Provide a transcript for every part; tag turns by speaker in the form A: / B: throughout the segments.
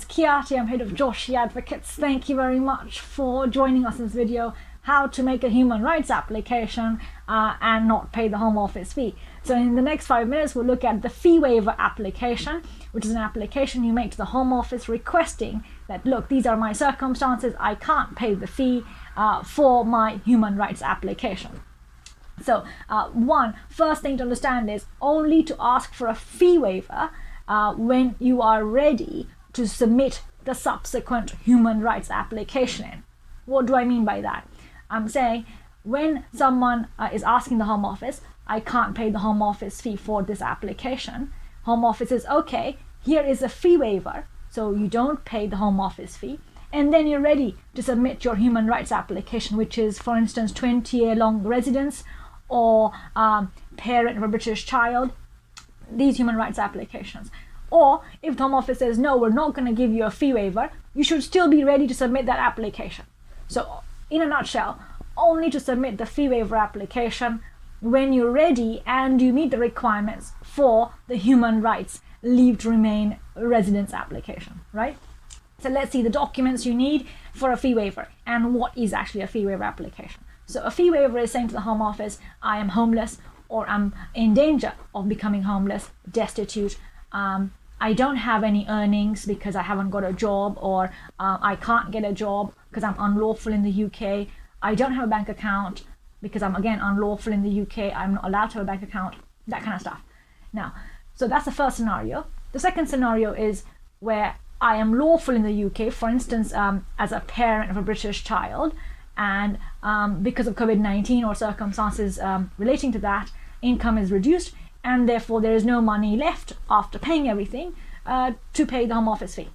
A: is Kiati. I'm head of Joshi Advocates. Thank you very much for joining us in this video, how to make a human rights application and not pay the Home Office fee. So in the next 5 minutes, we'll look at the fee waiver application, which is an application you make to the Home Office requesting that, look, these are my circumstances, I can't pay the fee for my human rights application. So first thing to understand is only to ask for a fee waiver when you are ready to submit the subsequent human rights application in. What do I mean by that? I'm saying when someone is asking the Home Office, I can't pay the Home Office fee for this application, Home Office says, okay, here is a fee waiver, so you don't pay the Home Office fee, and then you're ready to submit your human rights application, which is, for instance, 20-year long residence or parent of a British child, these human rights applications. Or if the Home Office says, no, we're not going to give you a fee waiver, you should still be ready to submit that application. So in a nutshell, only to submit the fee waiver application when you're ready and you meet the requirements for the human rights leave to remain residence application, right? So let's see the documents you need for a fee waiver and what is actually a fee waiver application. So a fee waiver is saying to the Home Office, I am homeless or I'm in danger of becoming homeless, destitute, I don't have any earnings because I haven't got a job, or I can't get a job because I'm unlawful in the UK, I don't have a bank account because I'm, again, unlawful in the UK, I'm not allowed to have a bank account, that kind of stuff. Now, so that's the first scenario. The second scenario is where I am lawful in the UK, for instance, as a parent of a British child, and because of COVID-19 or circumstances relating to that, income is reduced, and therefore there is no money left after paying everything to pay the Home Office fee,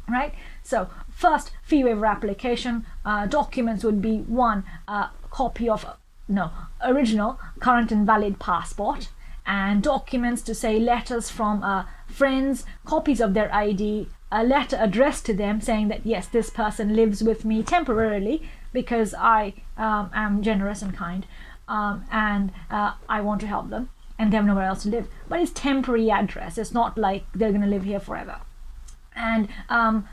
A: right? So first fee waiver application, documents would be one, copy of original current and valid passport, and documents to say letters from friends, copies of their ID, a letter addressed to them saying that yes, this person lives with me temporarily because I am generous and kind, and I want to help them and they have nowhere else to live, but it's temporary address, it's not like they're going to live here forever. And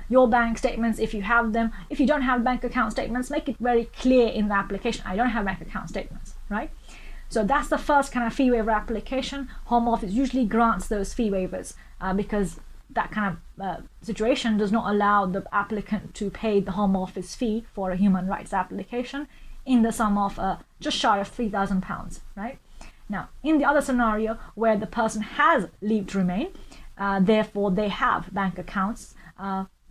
A: your bank statements, if you have them. If you don't have bank account statements, make it very clear in the application, I don't have bank account statements, right? So that's the first kind of fee waiver application. Home Office usually grants those fee waivers because that kind of situation does not allow the applicant to pay the Home Office fee for a human rights application in the sum of just shy of £3,000, right? Now, in the other scenario where the person has leave to remain, therefore they have bank accounts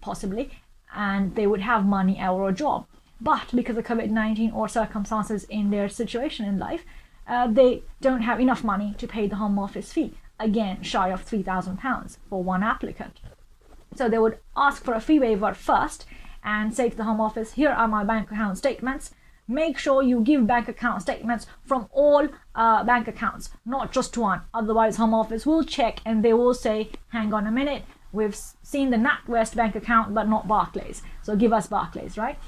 A: possibly, and they would have money or a job, but because of COVID-19 or circumstances in their situation in life, they don't have enough money to pay the Home Office fee, again shy of £3,000 for one applicant. So they would ask for a fee waiver first and say to the Home Office, here are my bank account statements. Make sure you give bank account statements from all bank accounts, not just one. Otherwise, Home Office will check and they will say, hang on a minute, we've seen the NatWest bank account, but not Barclays. So give us Barclays, right?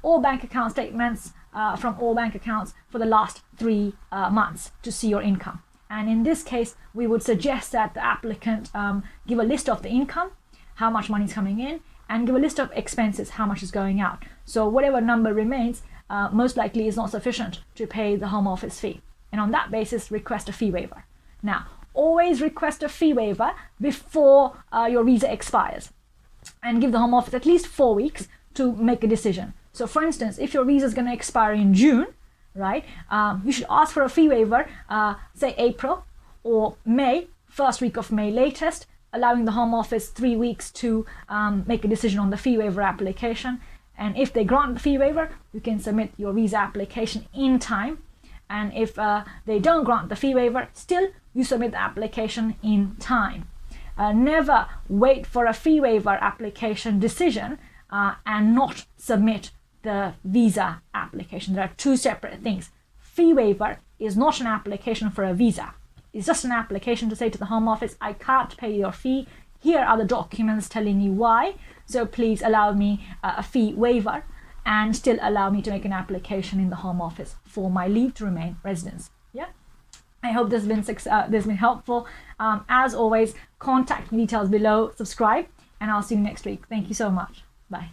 A: All bank account statements from all bank accounts for the last 3 months to see your income. And in this case, we would suggest that the applicant give a list of the income, how much money is coming in, and give a list of expenses, how much is going out. So whatever number remains, most likely is not sufficient to pay the Home Office fee. And on that basis, request a fee waiver. Now, always request a fee waiver before your visa expires, and give the Home Office at least 4 weeks to make a decision. So for instance, if your visa is going to expire in June, right, you should ask for a fee waiver, say April or May, first week of May latest, allowing the Home Office 3 weeks to make a decision on the fee waiver application. And if they grant the fee waiver, you can submit your visa application in time. And if they don't grant the fee waiver, still you submit the application in time. Never wait for a fee waiver application decision and not submit the visa application. There are two separate things. Fee waiver is not an application for a visa. It's just an application to say to the Home Office, I can't pay your fee. Here are the documents telling you why. So please allow me a fee waiver and still allow me to make an application in the Home Office for my leave to remain residence. Yeah, I hope this has been helpful. As always, contact details below, subscribe, and I'll see you next week. Thank you so much. Bye.